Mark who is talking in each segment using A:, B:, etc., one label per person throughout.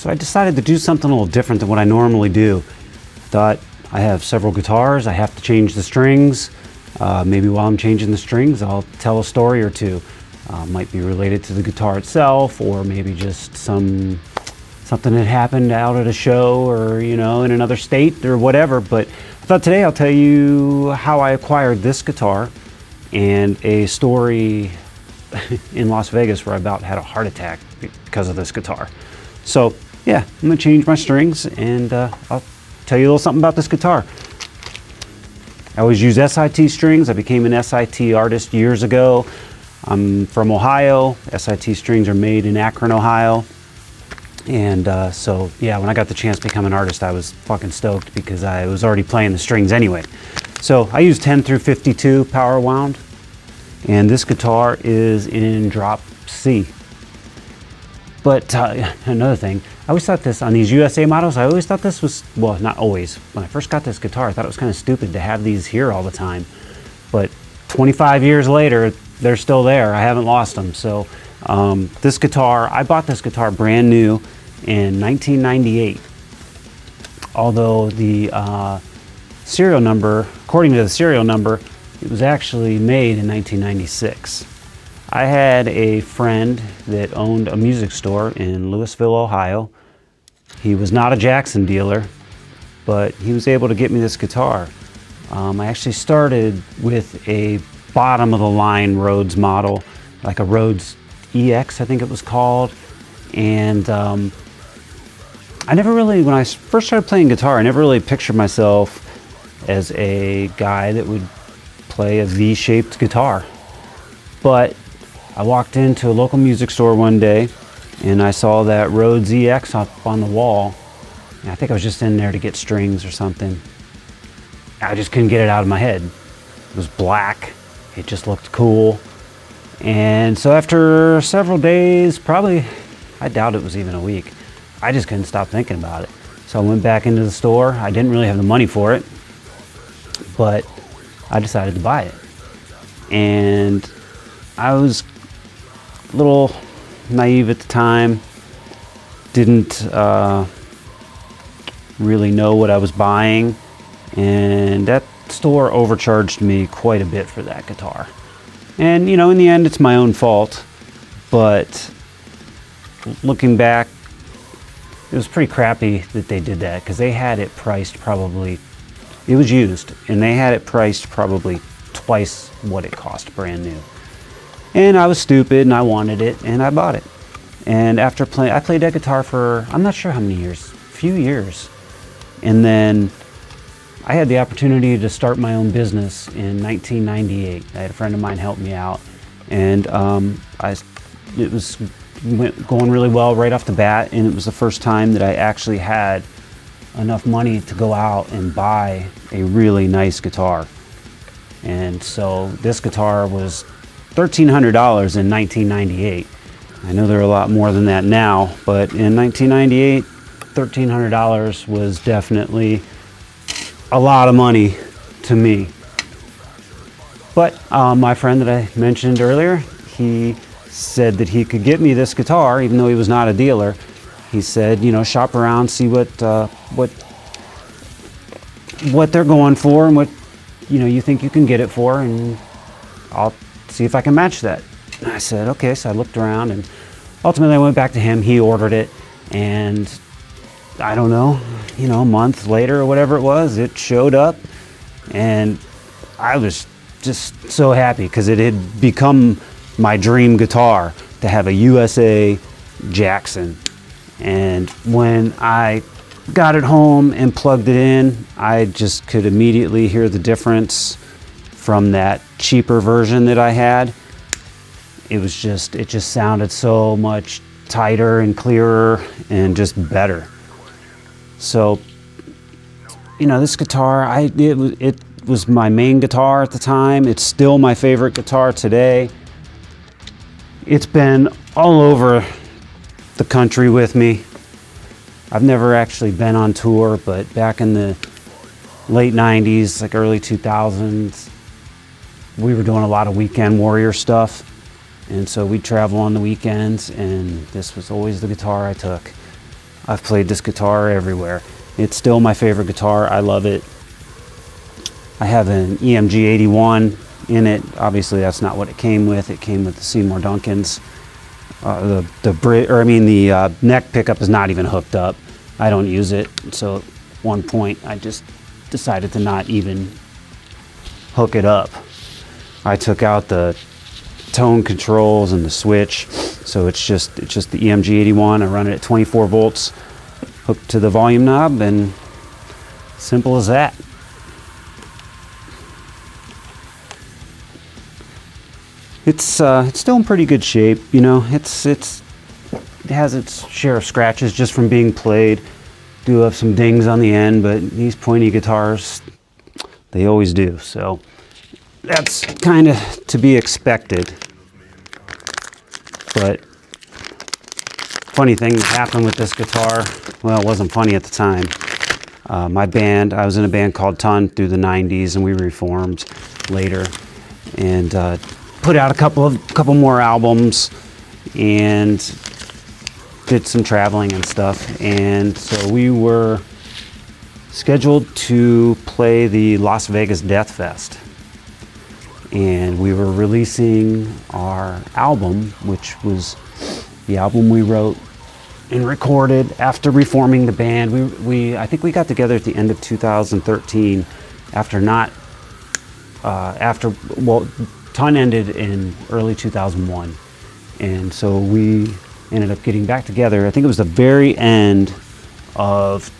A: So I decided to do something a little different than what I normally do. Thought, I have several guitars, I have to change the strings. Maybe while I'm changing the strings, I'll tell a story or two. Might be related to the guitar itself, or maybe just something that happened out at a show, or in another state or whatever. But I thought today I'll tell you how I acquired this guitar and a story in Las Vegas where I about had a heart attack because of this guitar. So yeah, I'm gonna change my strings, and I'll tell you a little something about this guitar. I always use SIT strings. I became an SIT artist years ago. I'm from Ohio. SIT strings are made in Akron, Ohio. And so yeah, when I got the chance to become an artist, I was fucking stoked because I was already playing the strings anyway. So I use 10 through 52 power wound, and this guitar is in drop C. But another thing, I always thought this, on these USA models, I always thought this was, well, not always. When I first got this guitar, I thought it was kind of stupid to have these here all the time. But 25 years later, they're still there. I haven't lost them. So this guitar, I bought this guitar brand new in 1998. Although the serial number, according to the serial number, it was actually made in 1996. I had a friend that owned a music store in Louisville, Ohio. He was not a Jackson dealer, but he was able to get me this guitar. I actually started with a bottom of the line Rhoads model, like a Rhoads EX, I think it was called. And I never really, when I first started playing guitar, I never really pictured myself as a guy that would play a V-shaped guitar. But I walked into a local music store one day and I saw that Rhoads EX up on the wall. And I think I was just in there to get strings or something. I just couldn't get it out of my head. It was black. It just looked cool. And so after several days, probably, I doubt it was even a week, I just couldn't stop thinking about it. So I went back into the store. I didn't really have the money for it, but I decided to buy it. And I was a little naive at the time, didn't really know what I was buying, and that store overcharged me quite a bit for that guitar. And in the end, it's my own fault, but looking back, it was pretty crappy that they did that, because they had it priced probably, it was used, and they had it priced probably twice what it cost brand new. And I was stupid and I wanted it and I bought it. And after playing, I played that guitar for, I'm not sure how many years, a few years. And then I had the opportunity to start my own business in 1998. I had a friend of mine help me out, and it was going really well right off the bat, and it was the first time that I actually had enough money to go out and buy a really nice guitar. And so this guitar was $1,300 in 1998. I know they're a lot more than that now, but in 1998, $1,300 was definitely a lot of money to me. But my friend that I mentioned earlier, he said that he could get me this guitar, even though he was not a dealer. He said, shop around, see what they're going for and what you think you can get it for, and I'll see if I can match that. And I said, okay. So I looked around, and ultimately I went back to him. He ordered it, and I don't know, a month later or whatever it was, it showed up, and I was just so happy because it had become my dream guitar to have a USA Jackson. And when I got it home and plugged it in, I just could immediately hear the difference from that cheaper version that I had. It just sounded so much tighter and clearer and just better. So, this guitar, it was my main guitar at the time. It's still my favorite guitar today. It's been all over the country with me. I've never actually been on tour, but back in the late 90s, like early 2000s, we were doing a lot of weekend warrior stuff. And so we'd travel on the weekends, and this was always the guitar I took. I've played this guitar everywhere. It's still my favorite guitar. I love it. I have an EMG 81 in it. Obviously, that's not what it came with. It came with the Seymour Duncans. The neck pickup is not even hooked up. I don't use it. So at one point, I just decided to not even hook it up. I took out the tone controls and the switch, so it's just the EMG 81. I run it at 24 volts, hooked to the volume knob, and simple as that. It's still in pretty good shape, you know. It has its share of scratches just from being played. Do have some dings on the end, but these pointy guitars, they always do. So that's kind of to be expected. But funny thing that happened with this guitar, well, it wasn't funny at the time. My band, I was in a band called Ton through the 90s, and we reformed later, and put out a couple more albums, and did some traveling and stuff. And so we were scheduled to play the Las Vegas Death Fest, and we were releasing our album, which was the album we wrote and recorded after reforming the band. I think we got together at the end of 2013 Ton ended in early 2001, and so we ended up getting back together. I think it was the very end of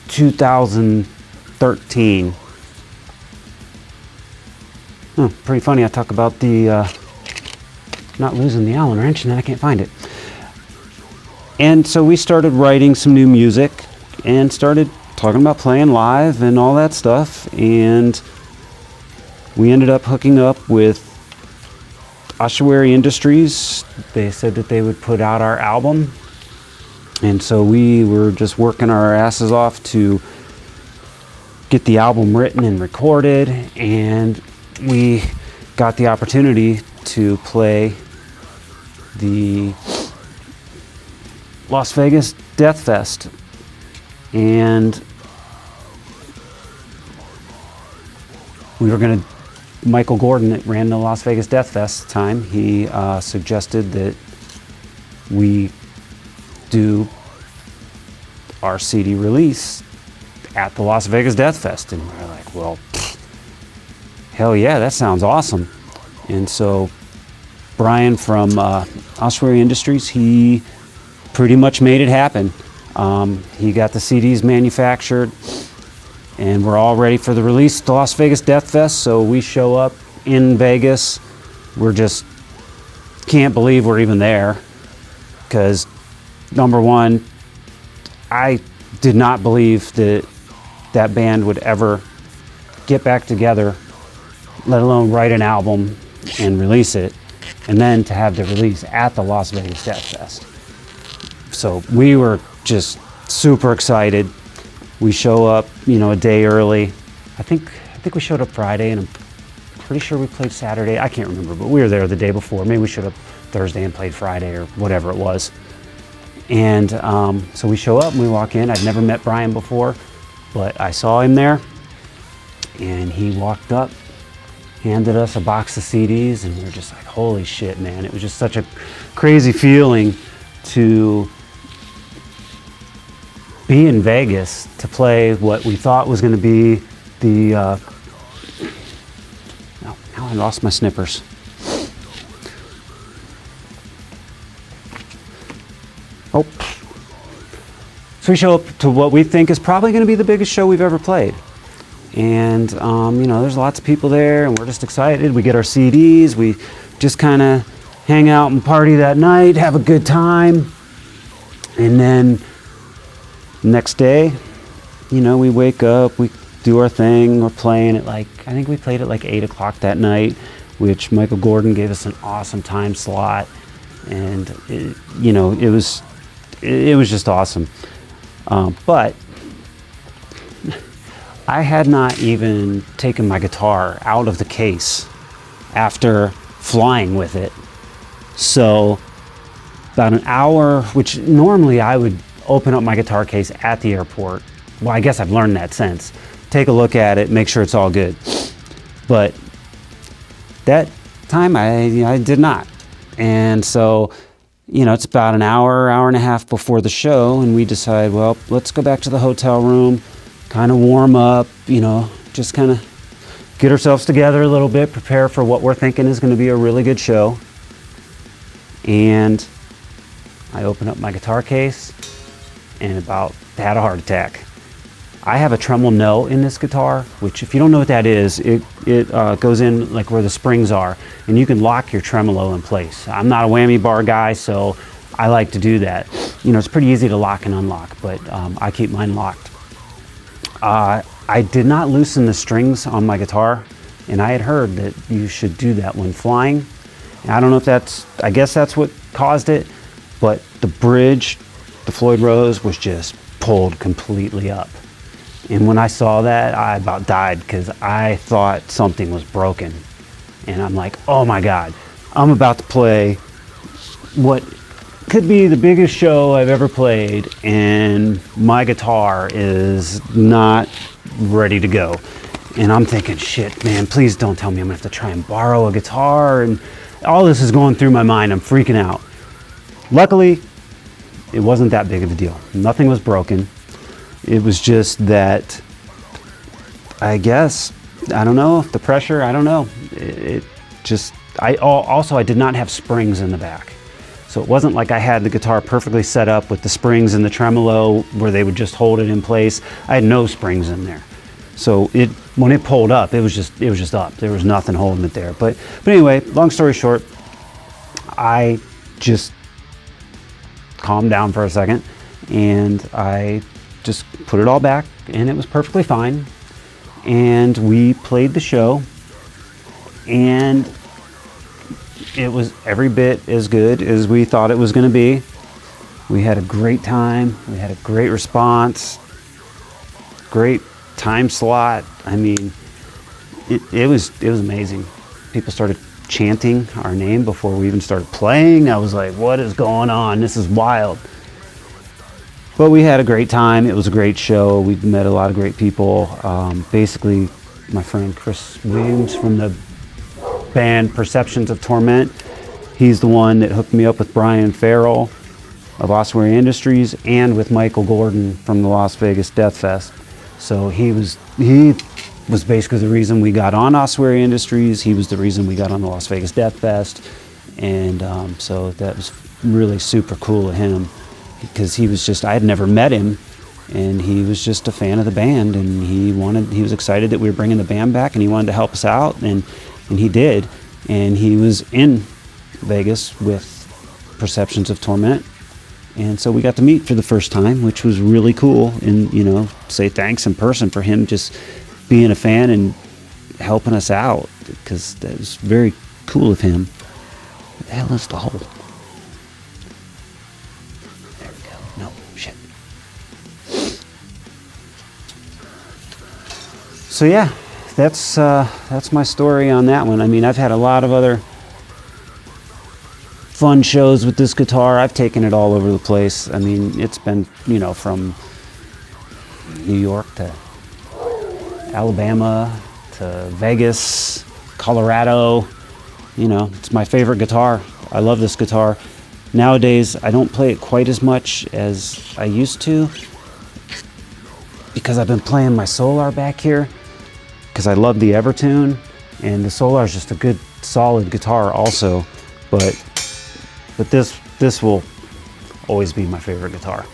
A: 2013. Pretty funny, I talk about the not losing the Allen wrench, and then I can't find it. And so we started writing some new music and started talking about playing live and all that stuff, and we ended up hooking up with Ossuary Industries. They said that they would put out our album, and so we were just working our asses off to get the album written and recorded, and we got the opportunity to play the Las Vegas Death Fest. And we were going to, Michael Gordon that ran the Las Vegas Death Fest at the time, he suggested that we do our CD release at the Las Vegas Death Fest. And we're like, well, hell yeah, that sounds awesome. And so Brian from Ossuary Industries, he pretty much made it happen. He got the CDs manufactured, and we're all ready for the release at the Las Vegas Death Fest. So we show up in Vegas. We're just can't believe we're even there, because number one, I did not believe that that band would ever get back together, let alone write an album and release it, and then to have the release at the Las Vegas Death Fest. So we were just super excited. We show up, you know, a day early. I think we showed up Friday, and I'm pretty sure we played Saturday. I can't remember, but we were there the day before. Maybe we showed up Thursday and played Friday or whatever it was. And so we show up and we walk in. I'd never met Brian before, but I saw him there, and he walked up, handed us a box of CDs, and we were just like, holy shit, man. It was just such a crazy feeling to be in Vegas to play what we thought was going to be the now I lost my snippers. Oh, so we show up to what we think is probably going to be the biggest show we've ever played, and you know, there's lots of people there, and we're just excited. We get our CDs, we just kind of hang out and party that night, have a good time, and then next day, you know, we wake up, we do our thing, we're playing at like, I think we played at like 8 o'clock that night, which Michael Gordon gave us an awesome time slot, and it, you know, it was just awesome. But I had not even taken my guitar out of the case after flying with it. So about an hour, which normally I would open up my guitar case at the airport. Well, I guess I've learned that since. Take a look at it, make sure it's all good. But that time I did not. And so, you know, it's about an hour, hour and a half before the show, and we decide, well, let's go back to the hotel room, kind of warm up, you know, just kind of get ourselves together a little bit, prepare for what we're thinking is going to be a really good show. And I open up my guitar case and about had a heart attack. I have a tremolo no in this guitar, which if you don't know what that is, it goes in like where the springs are, and you can lock your tremolo in place. I'm not a whammy bar guy, so I like to do that. You know, it's pretty easy to lock and unlock, but I keep mine locked. I did not loosen the strings on my guitar, and I had heard that you should do that when flying. And I don't know if that's, I guess that's what caused it, but the bridge, the Floyd Rose, was just pulled completely up. And when I saw that, I about died because I thought something was broken. And I'm like, oh my God, I'm about to play what could be the biggest show I've ever played, and my guitar is not ready to go. And I'm thinking, shit, man, please don't tell me I'm gonna have to try and borrow a guitar. And all this is going through my mind. I'm freaking out. Luckily, it wasn't that big of a deal. Nothing was broken. It was just that, I guess, I don't know, the pressure, I don't know. It just, I did not have springs in the back. So it wasn't like I had the guitar perfectly set up with the springs in the tremolo where they would just hold it in place. I had no springs in there. So when it pulled up, it was just up. There was nothing holding it there. But anyway, long story short, I just calmed down for a second, and I just put it all back, and it was perfectly fine. And we played the show, and it was every bit as good as we thought it was going to be. We had a great time. We had a great response. Great time slot. I mean, it was amazing. People started chanting our name before we even started playing. I was like, what is going on? This is wild. But we had a great time. It was a great show. We met a lot of great people. Basically, my friend Chris Williams from the band Perceptions of Torment, he's the one that hooked me up with Brian Farrell of Ossuary Industries and with Michael Gordon from the Las Vegas Death Fest. So he was basically the reason we got on Ossuary Industries. He was the reason we got on the Las Vegas Death Fest. And so that was really super cool of him, because he was just, I had never met him, and he was just a fan of the band, and he was excited that we were bringing the band back, and he wanted to help us out, and he did. And he was in Vegas with Perceptions of Torment, and so we got to meet for the first time, which was really cool. And, you know, say thanks in person for him just being a fan and helping us out, because that was very cool of him. What the hell is the hole? There we go. No, shit. So yeah, that's my story on that one. I mean, I've had a lot of other fun shows with this guitar. I've taken it all over the place. I mean, it's been, you know, from New York to Alabama to Vegas, Colorado. You know, it's my favorite guitar. I love this guitar. Nowadays, I don't play it quite as much as I used to, because I've been playing my Solar back here, because I love the Evertune, and the Solar is just a good, solid guitar also. But this will always be my favorite guitar.